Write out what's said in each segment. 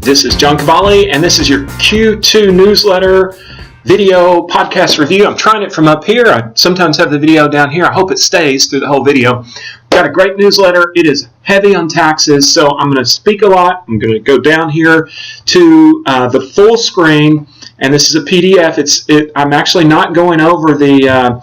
This is John Cavalli, and this is your Q2 newsletter video podcast review. I'm trying it from up here. I sometimes have the video down here. I hope it stays through the whole video. Got a great newsletter. It is heavy on taxes, so I'm going to speak a lot. I'm going to go down here to the full screen, and this is a PDF. I'm actually not going over the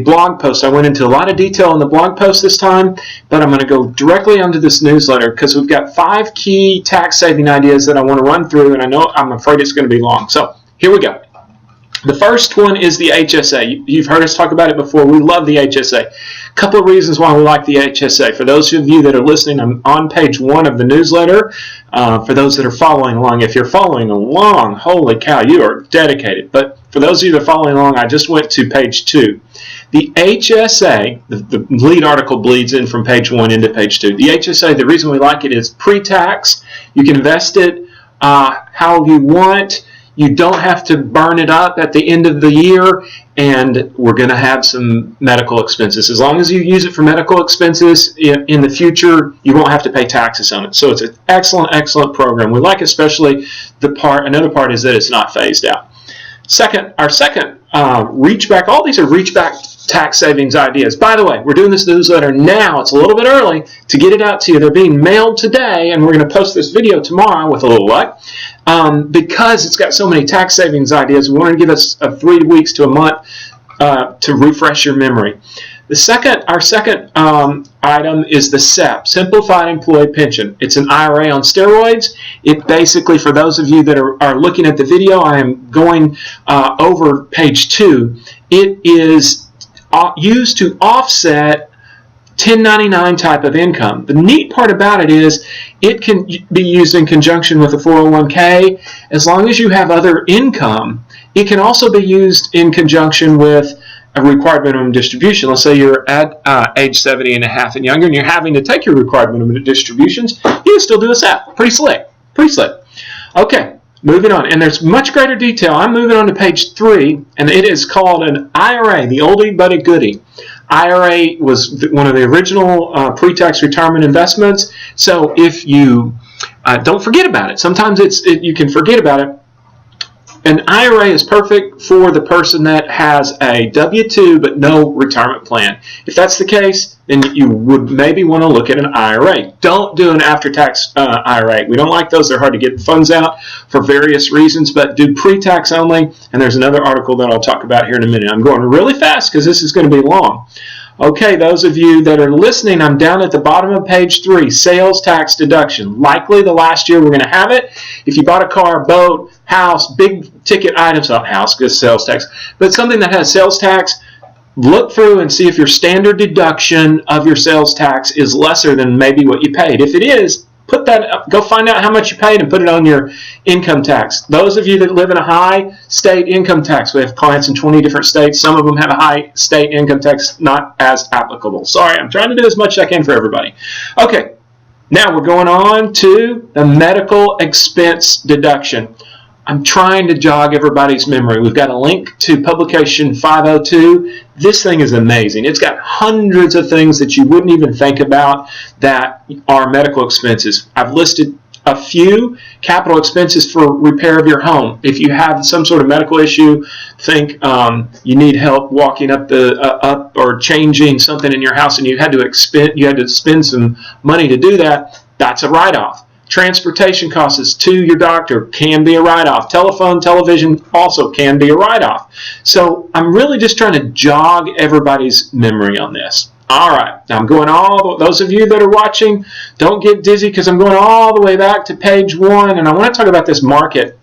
blog post. I went into a lot of detail in the blog post this time, but I'm going to go directly onto this newsletter because we've got 5 key tax saving ideas that I want to run through, and I'm afraid it's going to be long. So here we go. The first one is the HSA. You've heard us talk about it before. We love the HSA. A couple of reasons why we like the HSA. For those of you that are listening, I'm on page 1 of the newsletter. For those that are following along, if you're following along, holy cow, you are dedicated. But for those of you that are following along, I just went to page 2. The HSA, the lead article bleeds in from page 1 into page 2. The HSA, the reason we like it is pre-tax. You can invest it how you want. You don't have to burn it up at the end of the year, and we're going to have some medical expenses. As long as you use it for medical expenses in the future, you won't have to pay taxes on it. So it's an excellent, excellent program. We like especially another part is that it's not phased out. Our second reach back, all these are reach back tax savings ideas. By the way, we're doing this newsletter now. It's a little bit early to get it out to you. They're being mailed today, and we're going to post this video tomorrow with a little luck. Because it's got so many tax savings ideas, we want to give us 3 weeks to a month to refresh your memory. Our second item is the SEP, Simplified Employee Pension. It's an IRA on steroids. It basically, for those of you that are looking at the video, I am going over page 2. It is used to offset 1099 type of income. The neat part about it is it can be used in conjunction with a 401k as long as you have other income. It can also be used in conjunction with a required minimum distribution. Let's say you're at age 70 and a half and younger and you're having to take your required minimum distributions. You can still do a SEP. Pretty slick. Pretty slick. Okay, moving on. And there's much greater detail. I'm moving on to page 3, and it is called an IRA, the oldie but a goodie. IRA was one of the original pre-tax retirement investments. So if you don't forget about it, sometimes you can forget about it. An IRA is perfect for the person that has a W-2 but no retirement plan. If that's the case, then you would maybe want to look at an IRA. Don't do an after-tax IRA. We don't like those. They're hard to get funds out for various reasons, but do pre-tax only. And there's another article that I'll talk about here in a minute. I'm going really fast because this is going to be long. Okay, those of you that are listening, I'm down at the bottom of page 3, sales tax deduction. Likely the last year we're going to have it. If you bought a car, boat, house, big ticket items, not house because sales tax, but something that has sales tax, look through and see if your standard deduction of your sales tax is lesser than maybe what you paid. If it is, put that up, go find out how much you paid and put it on your income tax. Those of you that live in a high state income tax, we have clients in 20 different states. Some of them have a high state income tax, not as applicable. Sorry, I'm trying to do as much as I can for everybody. Okay, now we're going on to the medical expense deduction. I'm trying to jog everybody's memory. We've got a link to publication 502. This thing is amazing. It's got hundreds of things that you wouldn't even think about that are medical expenses. I've listed a few capital expenses for repair of your home. If you have some sort of medical issue, think you need help walking up or changing something in your house, and you had to spend some money to do that. That's a write-off. Transportation costs to your doctor can be a write-off. Telephone, television also can be a write-off. So I'm really just trying to jog everybody's memory on this. All right, now I'm going those of you that are watching, don't get dizzy because I'm going all the way back to page 1, and I want to talk about this market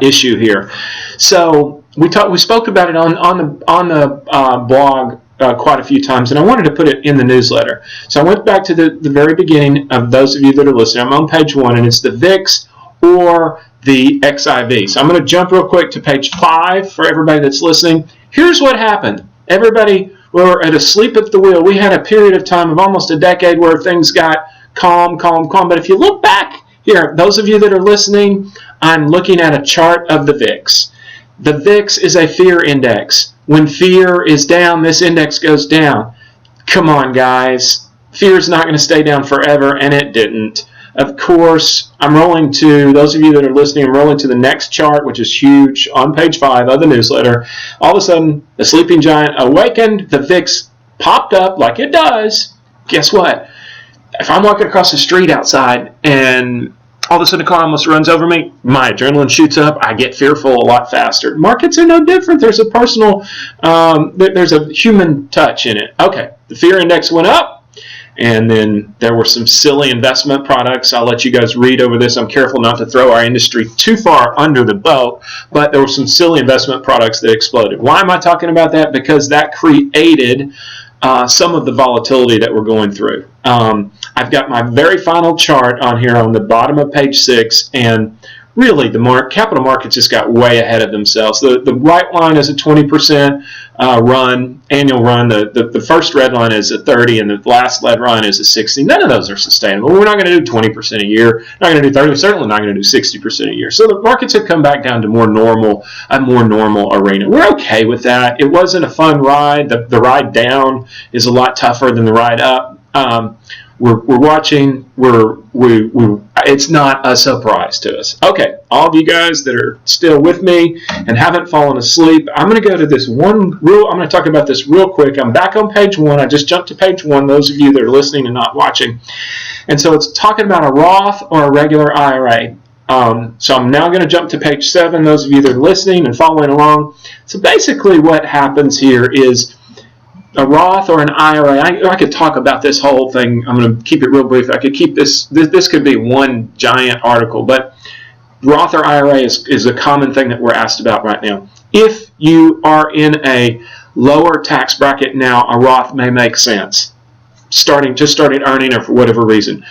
issue here. So we spoke about it on the blog quite a few times, and I wanted to put it in the newsletter. So I went back to the very beginning of those of you that are listening. I'm on page 1, and it's the VIX or the XIV. So I'm going to jump real quick to page 5 for everybody that's listening. Here's what happened. Everybody were at a sleep at the wheel. We had a period of time of almost a decade where things got calm. But if you look back here, those of you that are listening, I'm looking at a chart of the VIX. The VIX is a fear index. When fear is down, this index goes down. Come on, guys. Fear is not going to stay down forever, and it didn't. Of course, I'm rolling to, those of you that are listening, I'm rolling to the next chart, which is huge, on page 5 of the newsletter. All of a sudden, the sleeping giant awakened, the VIX popped up like it does. Guess what? If I'm walking across the street outside and all of a sudden a car almost runs over me, my adrenaline shoots up, I get fearful a lot faster. Markets are no different. There's a personal, there's a human touch in it. Okay, the fear index went up. And then there were some silly investment products. I'll let you guys read over this. I'm careful not to throw our industry too far under the boat, but there were some silly investment products that exploded. Why am I talking about that? Because that created some of the volatility that we're going through. I've got my very final chart on here on the bottom of page 6, and really the capital markets just got way ahead of themselves. The right line is a 20% annual run. The first red line is a 30, and the last red line is a 60. None of those are sustainable. We're not going to do 20% a year. Not going to do 30. We're certainly not going to do 60% a year. So the markets have come back down to a more normal arena. We're okay with that. It wasn't a fun ride. The ride down is a lot tougher than the ride up. We're watching. It's not a surprise to us. Okay, all of you guys that are still with me and haven't fallen asleep, I'm going to go to this one rule. I'm going to talk about this real quick. I'm back on page 1. I just jumped to page 1, those of you that are listening and not watching. And so it's talking about a Roth or a regular IRA. So I'm now going to jump to page 7, those of you that are listening and following along. So basically what happens here is a Roth or an IRA, I could talk about this whole thing. I'm going to keep it real brief. I could keep this could be one giant article, but Roth or IRA is a common thing that we're asked about right now. If you are in a lower tax bracket now, a Roth may make sense. Just started earning or for whatever reason.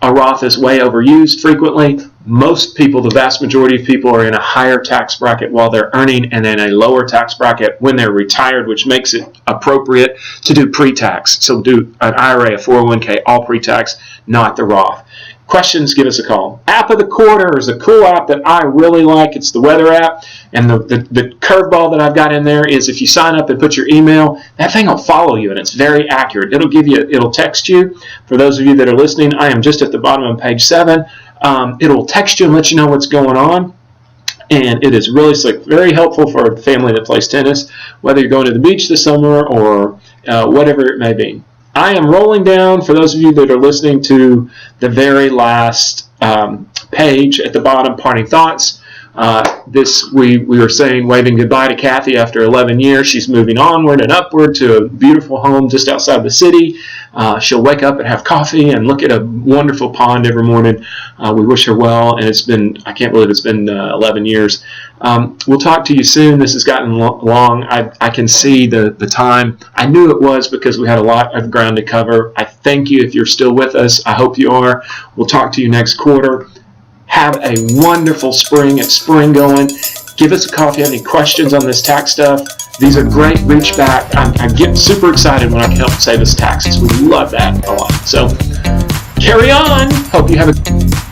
A Roth is way overused frequently. Most people, the vast majority of people, are in a higher tax bracket while they're earning and in a lower tax bracket when they're retired, which makes it appropriate to do pre-tax. So do an IRA, a 401k, all pre-tax, not the Roth. Questions, give us a call. App of the quarter is a cool app that I really like. It's the weather app. And the curveball that I've got in there is if you sign up and put your email, that thing will follow you, and it's very accurate. It'll text you. For those of you that are listening, I am just at the bottom of page 7. It'll text you and let you know what's going on. And it is really slick, very helpful for a family that plays tennis, whether you're going to the beach this summer or whatever it may be. I am rolling down, for those of you that are listening, to the very last page at the bottom, parting thoughts. We were saying waving goodbye to Kathy after 11 years. She's moving onward and upward to a beautiful home just outside the city. She'll wake up and have coffee and look at a wonderful pond every morning. We wish her well, and I can't believe it's been 11 years. We'll talk to you soon. This has gotten long. I can see the time. I knew it was because we had a lot of ground to cover. I thank you if you're still with us. I hope you are. We'll talk to you next quarter. Have a wonderful spring. It's spring going. Give us a call if you have any questions on this tax stuff. These are great. Reach back. I get super excited when I can help save us taxes. We love that a lot. So carry on. Hope you have a